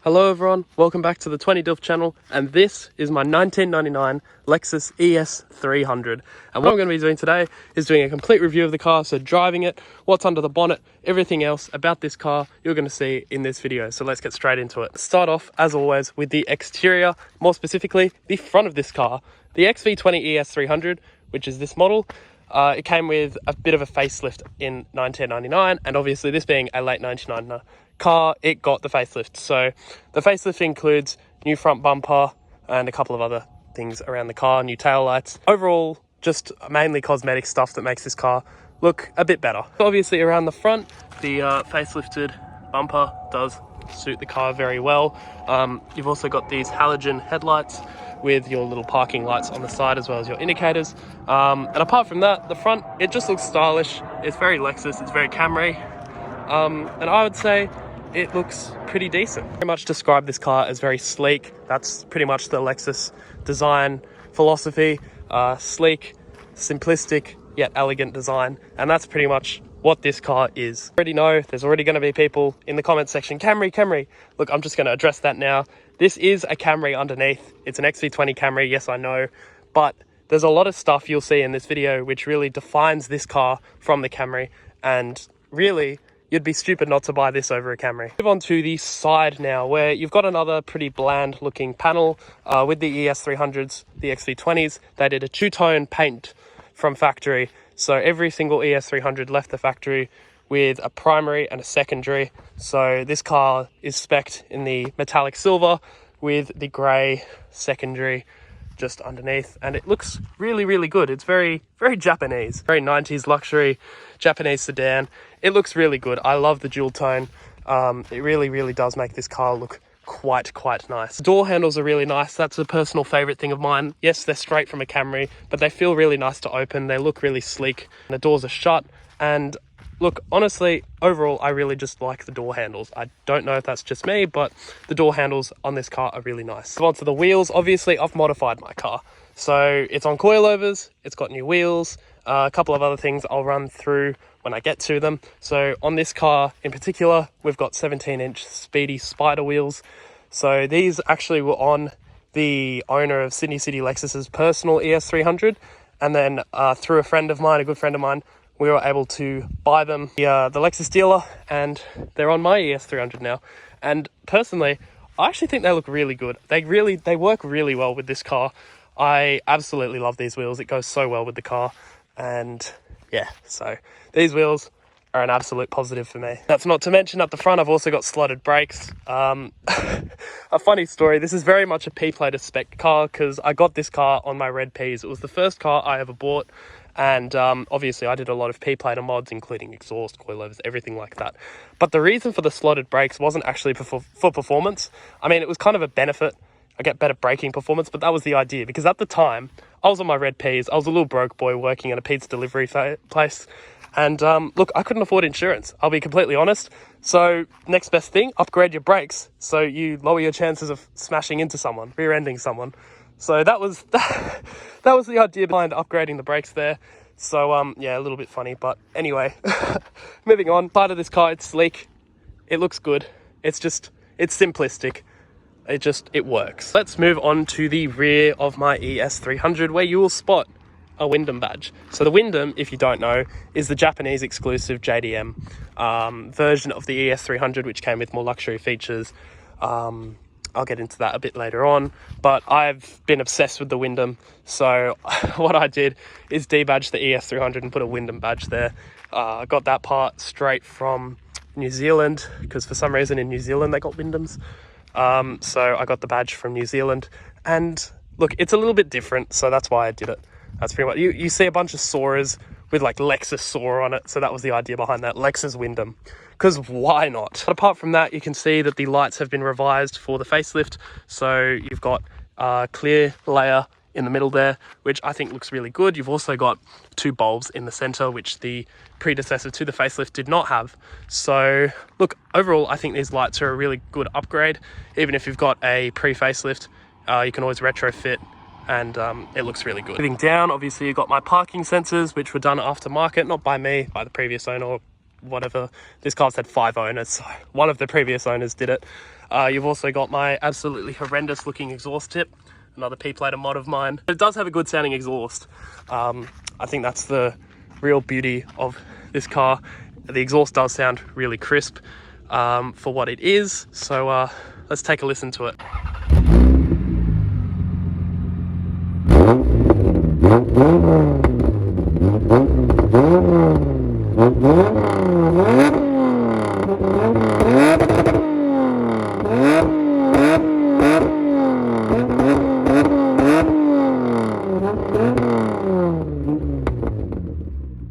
Hello everyone, welcome back to the 20 Dilf channel, and this is my 1999 Lexus ES300. And what I'm going to be doing today is doing a complete review of the car, so driving it, what's under the bonnet, everything else about this car you're going to see in this video. So let's get straight into it. Start off, as always, with the exterior, more specifically, the front of this car. The XV20 ES300, which is this model, it came with a bit of a facelift in 1999, and obviously this being a late 99 car, it got the facelift. So the facelift includes new front bumper and a couple of other things around the car, new tail lights. Overall, just mainly cosmetic stuff that makes this car look a bit better. Obviously around the front, the facelifted bumper does suit the car very well. You've also got these halogen headlights with your little parking lights on the side as well as your indicators. And apart from that, the front, it just looks stylish. It's very Lexus, it's very Camry. And I would say it looks pretty decent. Very much describe this car as very sleek. That's pretty much the Lexus design philosophy. Sleek, simplistic, yet elegant design. And that's pretty much what this car is. I already know there's already going to be people in the comment section, Camry. Look, I'm just going to address that now. This is a Camry underneath. It's an XV20 Camry, yes I know, but there's a lot of stuff you'll see in this video which really defines this car from the Camry, and really you'd be stupid not to buy this over a Camry. Move on to the side now, where you've got another pretty bland looking panel with the ES300s, the XV20s. They did a two-tone paint from factory. So every single ES300 left the factory with a primary and a secondary. So this car is spec'd in the metallic silver with the grey secondary just underneath, and it looks really good. It's very Japanese, very 90s luxury Japanese sedan. It looks really good. I love the dual tone. It really does make this car look quite nice. Door handles are really nice. That's a personal favorite thing of mine. Yes, they're straight from a Camry, but they feel really nice to open. They look really sleek. The doors are shut, and look, honestly, overall, I really just like the door handles. I don't know if that's just me, but the door handles on this car are really nice. Move on to the wheels. Obviously, I've modified my car. So it's on coilovers, it's got new wheels, a couple of other things I'll run through when I get to them. So on this car in particular, we've got 17-inch Speedy Spider wheels. So these actually were on the owner of Sydney City Lexus's personal ES300. And then through a friend of mine, a good friend of mine, we were able to buy them, the Lexus dealer, and they're on my ES300 now. And personally, I actually think they look really good. They work really well with this car. I absolutely love these wheels. It goes so well with the car. And yeah, so these wheels are an absolute positive for me. That's not to mention at the front, I've also got slotted brakes. A funny story, this is very much a P-plated spec car because I got this car on my red Ps. It was the first car I ever bought. And obviously I did a lot of P-plater mods, including exhaust, coilovers, everything like that. But the reason for the slotted brakes wasn't actually for performance. I mean, it was kind of a benefit. I get better braking performance, but that was the idea. Because at the time, I was on my red Ps. I was a little broke boy working at a pizza delivery place. And look, I couldn't afford insurance. I'll be completely honest. So next best thing, upgrade your brakes. So you lower your chances of smashing into someone, rear-ending someone. So that was the idea behind upgrading the brakes there. So yeah, a little bit funny, but anyway, moving on. Part of this car, it's sleek. It looks good. It's simplistic. It works. Let's move on to the rear of my ES300, where you will spot a Windom badge. So the Windom, if you don't know, is the Japanese exclusive JDM version of the ES300, which came with more luxury features. I'll get into that a bit later on, but I've been obsessed with the Windom. So what I did is debadge the ES300 and put a Windom badge there. I got that part straight from New Zealand because for some reason in New Zealand they got Windoms. So I got the badge from New Zealand, and look, it's a little bit different, so that's why I did it. That's pretty much, you see a bunch of Soras with like Lexus Sora on it, so that was the idea behind that, Lexus Windom, because why not? But apart from that, you can see that the lights have been revised for the facelift, so you've got a clear layer in the middle there, which I think looks really good. You've also got two bulbs in the center, which the predecessor to the facelift did not have. So look, overall, I think these lights are a really good upgrade. Even if you've got a pre-facelift, you can always retrofit, and it looks really good. Moving down, obviously you've got my parking sensors, which were done aftermarket, not by me, by the previous owner, whatever. This car's had 5 owners, so one of the previous owners did it. You've also got my absolutely horrendous looking exhaust tip, another P-plater mod of mine. It does have a good sounding exhaust. I think that's the real beauty of this car. The exhaust does sound really crisp for what it is. So let's take a listen to it.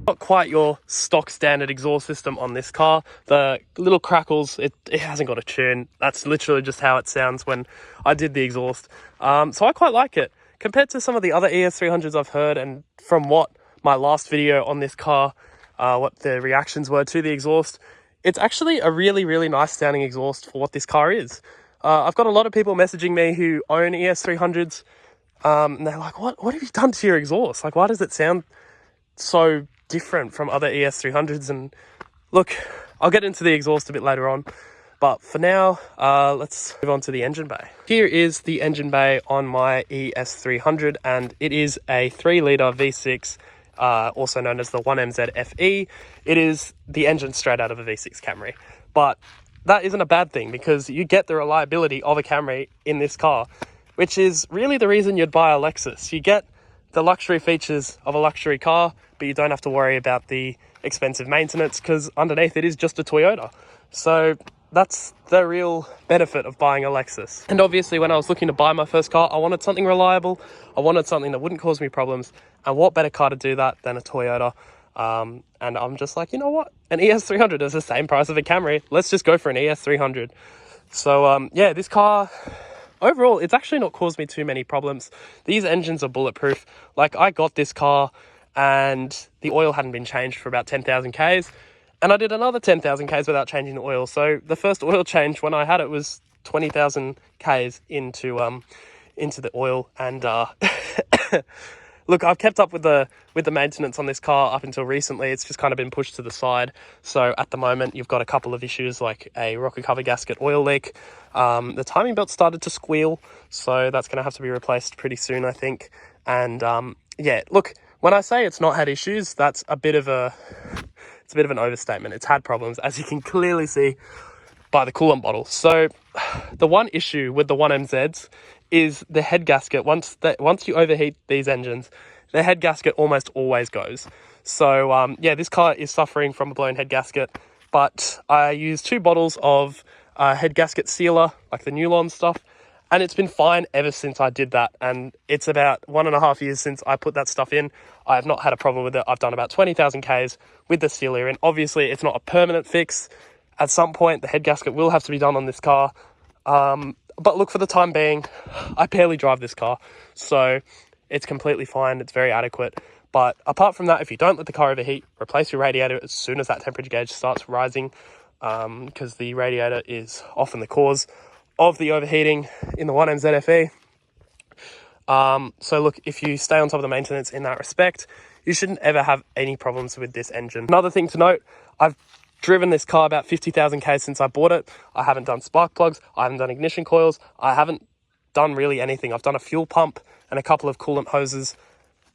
Not quite your stock standard exhaust system on this car. The little crackles, it hasn't got a tune. That's literally just how it sounds when I did the exhaust. So I quite like it. Compared to some of the other ES300s I've heard, and from what my last video on this car, what the reactions were to the exhaust, it's actually a really, really nice sounding exhaust for what this car is. I've got a lot of people messaging me who own ES300s, and they're like, what have you done to your exhaust? Like, why does it sound so different from other ES300s? And look, I'll get into the exhaust a bit later on, but for now, let's move on to the engine bay. Here is the engine bay on my ES300, and it is a 3-litre V6, also known as the 1MZ FE. It is the engine straight out of a V6 Camry, but that isn't a bad thing because you get the reliability of a Camry in this car, which is really the reason you'd buy a Lexus. You get the luxury features of a luxury car, but you don't have to worry about the expensive maintenance because underneath it is just a Toyota. So that's the real benefit of buying a Lexus. And obviously when I was looking to buy my first car, I wanted something reliable. I wanted something that wouldn't cause me problems. And what better car to do that than a Toyota? And I'm just like, you know what? An ES300 is the same price of a Camry. Let's just go for an ES300. So yeah, this car, overall, it's actually not caused me too many problems. These engines are bulletproof. Like, I got this car and the oil hadn't been changed for about 10,000 Ks. And I did another 10,000 Ks without changing the oil. So the first oil change when I had it was 20,000 Ks into the oil. And look, I've kept up with the maintenance on this car up until recently. It's just kind of been pushed to the side. So at the moment, you've got a couple of issues like a rocker cover gasket oil leak. The timing belt started to squeal, so that's going to have to be replaced pretty soon, I think. And yeah, look, when I say it's not had issues, that's a bit of an overstatement. It's had problems, as you can clearly see by the coolant bottle. So the one issue with the 1MZs is the head gasket. Once you overheat these engines, the head gasket almost always goes. So yeah, this car is suffering from a blown head gasket, but I used 2 bottles of head gasket sealer, like the Nulon stuff, and it's been fine ever since I did that. And it's about 1.5 years since I put that stuff in. I have not had a problem with it. I've done about 20,000 Ks with the sealer, and obviously it's not a permanent fix. At some point, the head gasket will have to be done on this car. But look, for the time being, I barely drive this car, so it's completely fine. It's very adequate. But apart from that, if you don't let the car overheat, replace your radiator as soon as that temperature gauge starts rising, because the radiator is often the cause of the overheating in the 1MZ FE. So look, if you stay on top of the maintenance in that respect, you shouldn't ever have any problems with this engine. Another thing to note, I've driven this car about 50,000 Ks since I bought it. I haven't done spark plugs. I haven't done ignition coils. I haven't done really anything. I've done a fuel pump and a couple of coolant hoses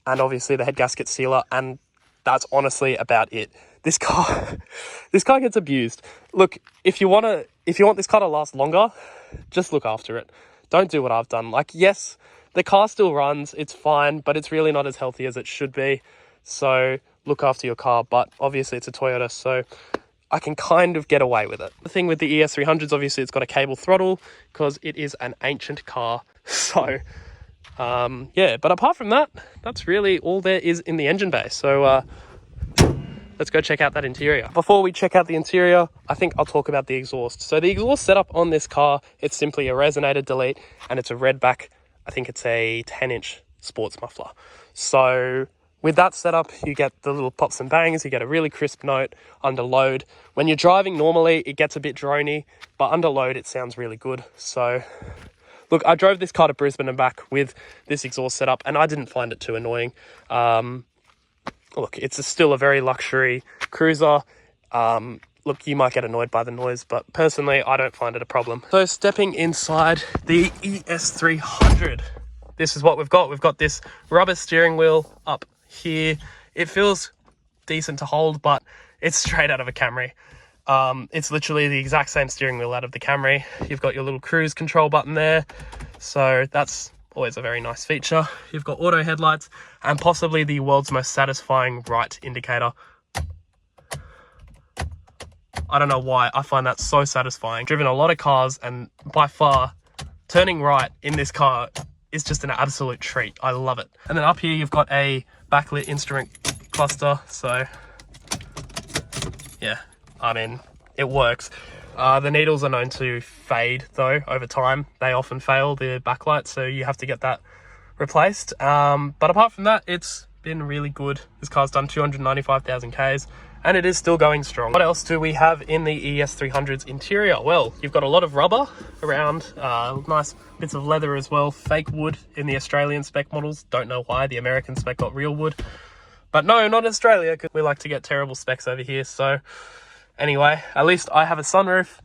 and obviously the head gasket sealer, and that's honestly about it. This car gets abused. Look, if you want this car to last longer, just look after it. Don't do what I've done. Like, yes, the car still runs, it's fine, but it's really not as healthy as it should be. So look after your car, but obviously it's a Toyota, so I can kind of get away with it. The thing with the ES300s, obviously it's got a cable throttle because it is an ancient car. So yeah, but apart from that, that's really all there is in the engine bay. So let's go check out that interior. Before we check out the interior, I think I'll talk about the exhaust. So the exhaust setup on this car, it's simply a resonator delete, and it's a redback. I think it's a 10-inch sports muffler. So with that setup, you get the little pops and bangs, you get a really crisp note under load. When you're driving normally, it gets a bit drony, but under load, it sounds really good. So look, I drove this car to Brisbane and back with this exhaust setup, and I didn't find it too annoying. Look, it's still a very luxury cruiser. Look, you might get annoyed by the noise, but personally, I don't find it a problem. So stepping inside the ES300, this is what we've got. We've got this rubber steering wheel up here. It feels decent to hold, but it's straight out of a Camry. It's literally the exact same steering wheel out of the Camry. You've got your little cruise control button there. So that's always a very nice feature. You've got auto headlights and possibly the world's most satisfying right indicator. I don't know why, I find that so satisfying. Driven a lot of cars, and by far, turning right in this car is just an absolute treat. I love it. And then up here, you've got a backlit instrument cluster. So yeah, I mean, it works. The needles are known to fade though over time. They often fail, the backlight, so you have to get that replaced. But apart from that, it's been really good. This car's done 295,000 Ks. And it is still going strong. What else do we have in the ES300's interior? Well, you've got a lot of rubber around, nice bits of leather as well, fake wood in the Australian spec models. Don't know why the American spec got real wood. But no, not Australia, because we like to get terrible specs over here. So anyway, at least I have a sunroof.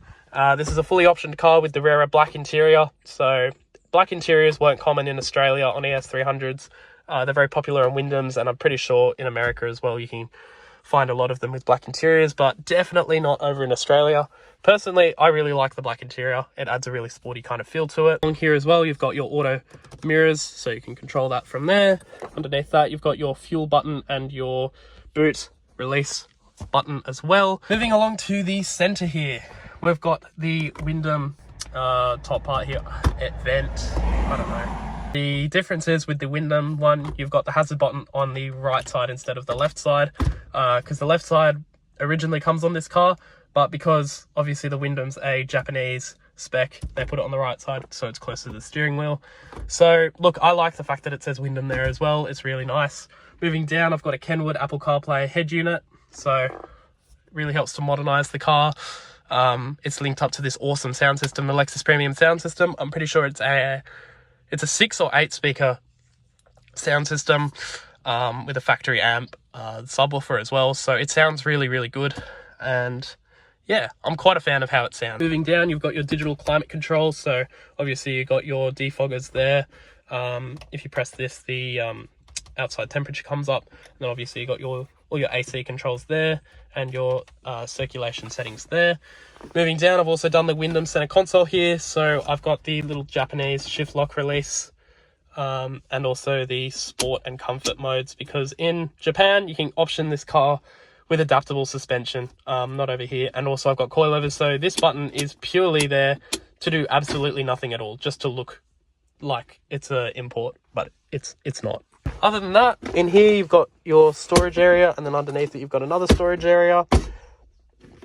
This is a fully optioned car with the rarer black interior. So black interiors weren't common in Australia on ES300s. They're very popular on Windoms, and I'm pretty sure in America as well you can find a lot of them with black interiors, but definitely not over in Australia. Personally, I really like the black interior. It adds a really sporty kind of feel to it. On here as well, you've got your auto mirrors, so you can control that from there. Underneath that, you've got your fuel button and your boot release button as well. Moving along to the center here, we've got the Windom top part here, vent, I don't know. The difference is with the Windom one, you've got the hazard button on the right side instead of the left side, because the left side originally comes on this car, but because obviously the Windom's a Japanese spec, they put it on the right side so it's closer to the steering wheel. So look, I like the fact that it says Windom there as well. It's really nice. Moving down, I've got a Kenwood Apple CarPlay head unit, so it really helps to modernize the car. It's linked up to this awesome sound system, the Lexus Premium sound system. I'm pretty sure it's a 6 or 8 speaker sound system with a factory amp subwoofer as well. So it sounds really, really good. And yeah, I'm quite a fan of how it sounds. Moving down, you've got your digital climate control. So obviously you've got your defoggers there. If you press this, the outside temperature comes up. And then obviously you've got all your AC controls there and your circulation settings there. Moving down, I've also done the Windom center console here. So I've got the little Japanese shift lock release and also the sport and comfort modes, because in Japan, you can option this car with adaptable suspension, not over here. And also I've got coilovers. So this button is purely there to do absolutely nothing at all, just to look like it's an import, but it's not. Other than that, in here you've got your storage area, and then underneath it you've got another storage area.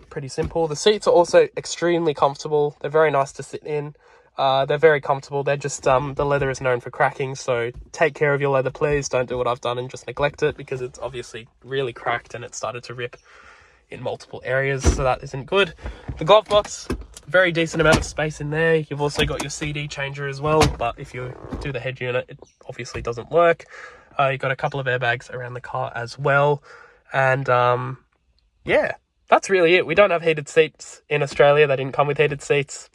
Pretty simple. The seats are also extremely comfortable. They're very nice to sit in. They're very comfortable. They're just, the leather is known for cracking, so take care of your leather, please. Don't do what I've done and just neglect it, because it's obviously really cracked and it started to rip in multiple areas, so that isn't good. The glove box, very decent amount of space in there. You've also got your CD changer as well, but if you do the head unit, it obviously doesn't work. You've got a couple of airbags around the car as well. And yeah, that's really it. We don't have heated seats in Australia. They didn't come with heated seats,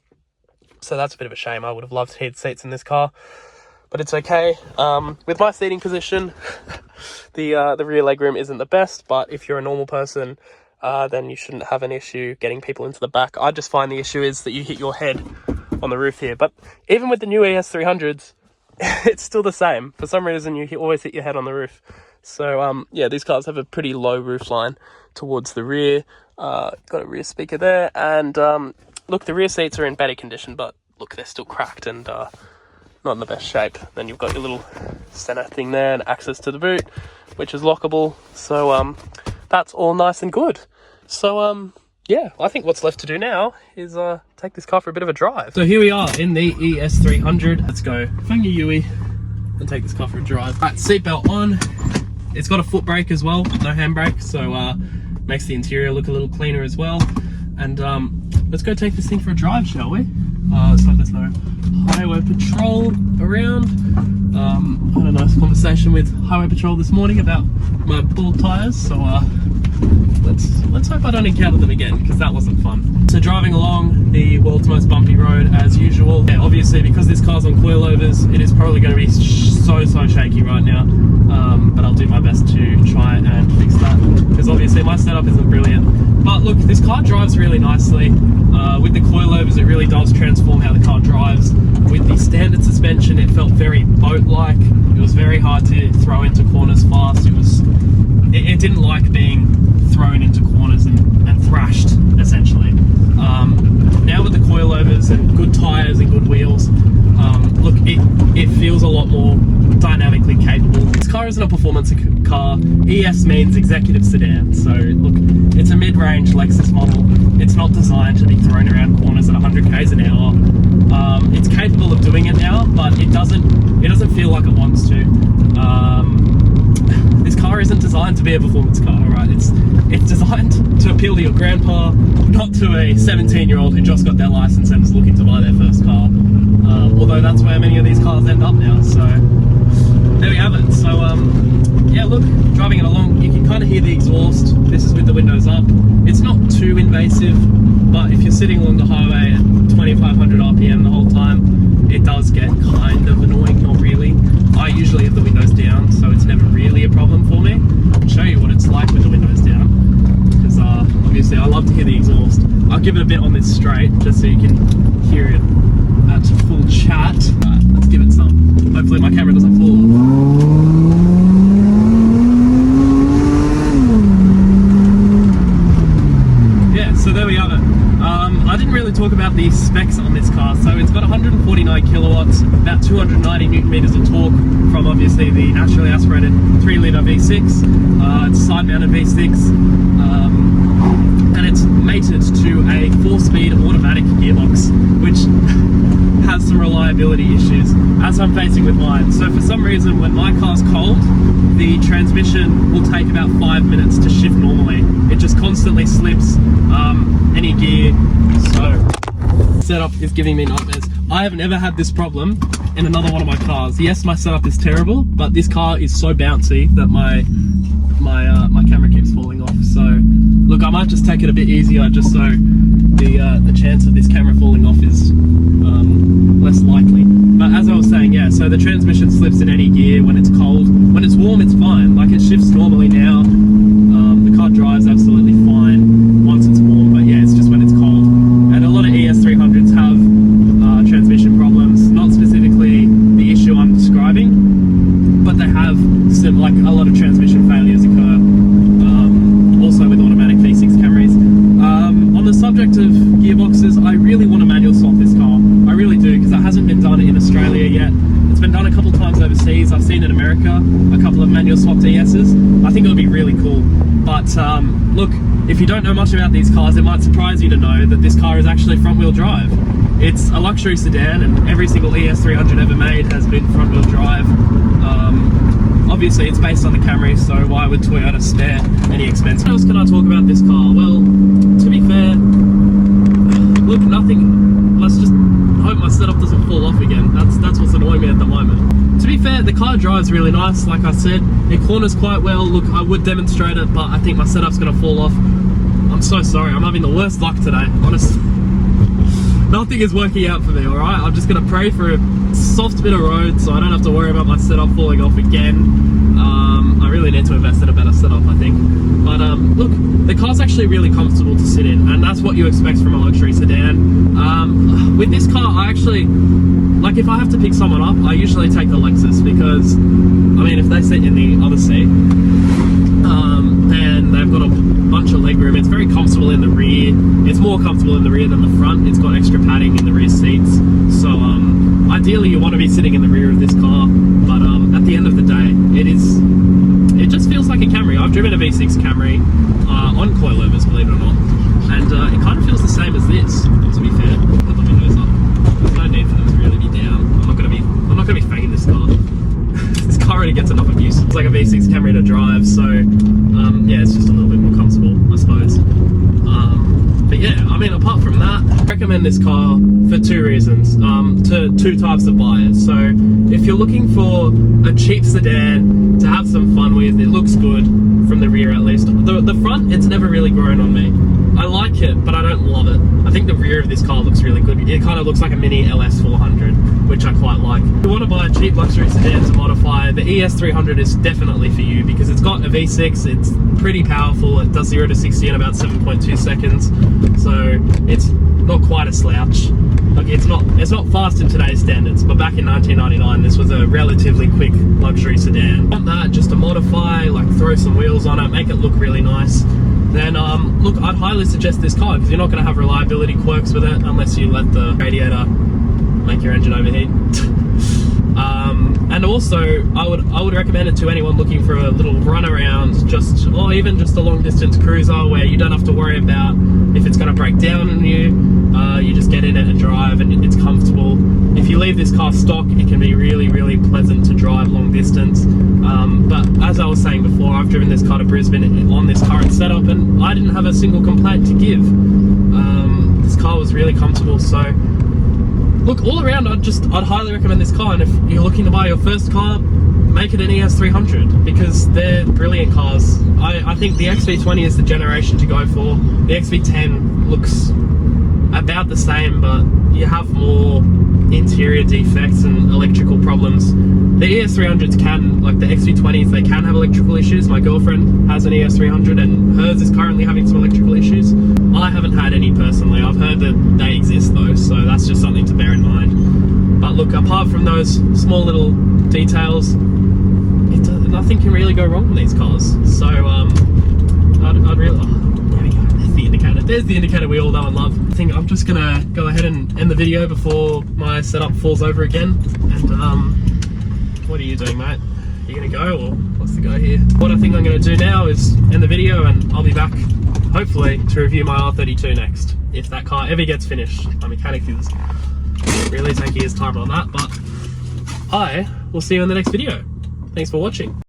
so that's a bit of a shame. I would have loved heated seats in this car, but it's okay. With my seating position, the rear legroom isn't the best, but if you're a normal person, then you shouldn't have an issue getting people into the back. I just find the issue is that you hit your head on the roof here. But even with the new ES300s, it's still the same. For some reason, you always hit your head on the roof. So yeah, these cars have a pretty low roof line towards the rear. Got a rear speaker there. And look, the rear seats are in better condition, but look, they're still cracked and not in the best shape. Then you've got your little center thing there and access to the boot, which is lockable. So that's all nice and good. So yeah, I think what's left to do now is take this car for a bit of a drive. So here we are in the ES300. Let's go find your Yui and take this car for a drive. Right, seatbelt on. It's got a foot brake as well, no handbrake, so makes the interior look a little cleaner as well. And let's go take this thing for a drive, shall we? So there's no highway patrol around. I had a nice conversation with highway patrol this morning about my bald tires, so let's hope I don't encounter them again, because that wasn't fun. So driving along the world's most bumpy road as usual. Yeah, obviously because this car's on coilovers, it is probably going to be so shaky right now. But I'll do my best to try and fix that, because obviously my setup isn't brilliant. But look, this car drives really nicely. With the coilovers, it really does transform how the car drives. With the standard suspension, it felt very boat-like. It was very hard to throw into corners fast. It didn't like being thrown into corners and thrashed, essentially. Now with the coilovers and good tyres and good wheels, look, it feels a lot more dynamically capable. This car isn't a performance car. ES means executive sedan, so look, it's a mid-range Lexus model. It's not designed to be thrown around corners at 100 k's an hour. It's capable of doing it now, but it doesn't feel like it wants to. This car isn't designed to be a performance car, right? It's designed to appeal to your grandpa, not to a 17-year-old who just got their license and is looking to buy their first car. Although that's where many of these cars end up now, so there we have it. So yeah, look, driving it along, you can kind of hear the exhaust. This is with the windows up. It's not too invasive, but if you're sitting along the highway at 2500 RPM the whole time, it does get kind of annoying. Not really. I usually have the windows down, so it's never really a problem for me. I'll show you what it's like with the windows down, because obviously I love to hear the exhaust. I'll give it a bit on this straight, just so you can hear it at full chat. Right, let's give it some. Hopefully my camera doesn't fall off. So there we have it. I didn't really talk about the specs on this car. So it's got 149 kilowatts, about 290 newton meters of torque from obviously the naturally aspirated 3-litre V6. It's a side-mounted V6, and it's mated to a 4-speed automatic gearbox, which has some reliability issues, as I'm facing with mine. So for some reason, when my car's cold, the transmission will take about 5 minutes to shift normally. It just constantly slips any gear, so setup is giving me nightmares. I have never had this problem in another one of my cars. Yes, my setup is terrible, but this car is so bouncy that my camera keeps falling off. So look, I might just take it a bit easier, just so the chance of this camera falling off is less likely. But as I was saying, yeah, so the transmission slips in any gear when it's cold. When it's warm, it's fine. Like, it shifts normally now. The car drives absolutely fine once it's warm, but yeah, it's just when it's cold. And a lot of ES300s have transmission problems, not specifically the issue I'm describing, but they have like a lot of transmission failures occur. Also with automatic V6 Camrys. On the subject of gearboxes, I really want to manual swap this car. I really do, because it hasn't been done in Australia yet. It's been done a couple times overseas. I've seen in America a couple of manual swapped ESs. I think it would be really cool. But look, if you don't know much about these cars, it might surprise you to know that this car is actually front-wheel drive. It's a luxury sedan, and every single ES300 ever made has been front-wheel drive. Obviously, it's based on the Camry, so why would Toyota spare any expense? What else can I talk about this car? Well, to be fair, look, nothing. Let's just hope my setup doesn't fall off again. That's what's annoying me at the moment. To be fair, the car drives really nice. Like I said, it corners quite well. Look, I would demonstrate it, but I think my setup's gonna fall off. I'm so sorry. I'm having the worst luck today, honestly. Nothing is working out for me, alright? I'm just gonna pray for a soft bit of road so I don't have to worry about my setup falling off again. I really need to invest in a better setup, I think. But look, the car's actually really comfortable to sit in, and that's what you expect from a luxury sedan. With this car, I actually, like, if I have to pick someone up, I usually take the Lexus, because, I mean, if they sit in the other seat, then they've got a bunch of legroom. It's very comfortable in the rear. It's more comfortable in the rear than the front. It's got extra padding in the rear seats. So ideally you want to be sitting in the rear of this car, but at the end of the day, it just feels like a Camry. I've driven a V6 Camry on coilovers, believe it or not, and it kind of feels the same as this, to be fair. Put the windows up. There's no need for them to really be down. I'm not gonna be fanging this car. This car already gets enough abuse. It's like a V6 Camry to drive, so yeah, it's just a little bit more comfortable, I suppose. But yeah, I mean, apart from that, I recommend this car for two reasons, to two types of buyers. So if you're looking for a cheap sedan to have some fun with, it looks good from the rear at least. The front, it's never really grown on me. I like it, but I don't love it. I think the rear of this car looks really good. It kind of looks like a mini LS400, which I quite like. If you want to buy a cheap luxury sedan to modify, the ES300 is definitely for you, because it's got a V6, it's pretty powerful, it does 0 to 60 in about 7.2 seconds, so it's not quite a slouch. Like, it's not fast in today's standards, but back in 1999 this was a relatively quick luxury sedan. Want that just to modify, like throw some wheels on it, make it look really nice, then look, I'd highly suggest this car, because you're not going to have reliability quirks with it unless you let the radiator make your engine overheat. And also I would recommend it to anyone looking for a little run around, or even just a long distance cruiser where you don't have to worry about if it's going to break down on you. You just get in it and drive, and it's comfortable. If you leave this car stock, it can be really, really pleasant to drive long distance. But as I was saying before, I've driven this car to Brisbane on this current setup, and I didn't have a single complaint to give. This car was really comfortable, so look, all around, I'd highly recommend this car. And if you're looking to buy your first car, make it an ES300, because they're brilliant cars. I think the XV20 is the generation to go for. The XV10 looks about the same, but you have more interior defects and electrical problems. The ES300s can, like the XV20s, they can have electrical issues. My girlfriend has an ES300 and hers is currently having some electrical issues. I haven't had any personally. I've heard that they exist though, so that's just something to bear in mind. But look, apart from those small little details, nothing can really go wrong with these cars. So I'd really, there we go, there's the indicator. There's the indicator we all know and love. I think I'm just gonna go ahead and end the video before my setup falls over again. And what are you doing, mate? Are you gonna go, or what's the go here? What I think I'm gonna do now is end the video, and I'll be back hopefully to review my R32 next, if that car ever gets finished. My mechanic is really taking his time on that, but I will see you in the next video. Thanks for watching.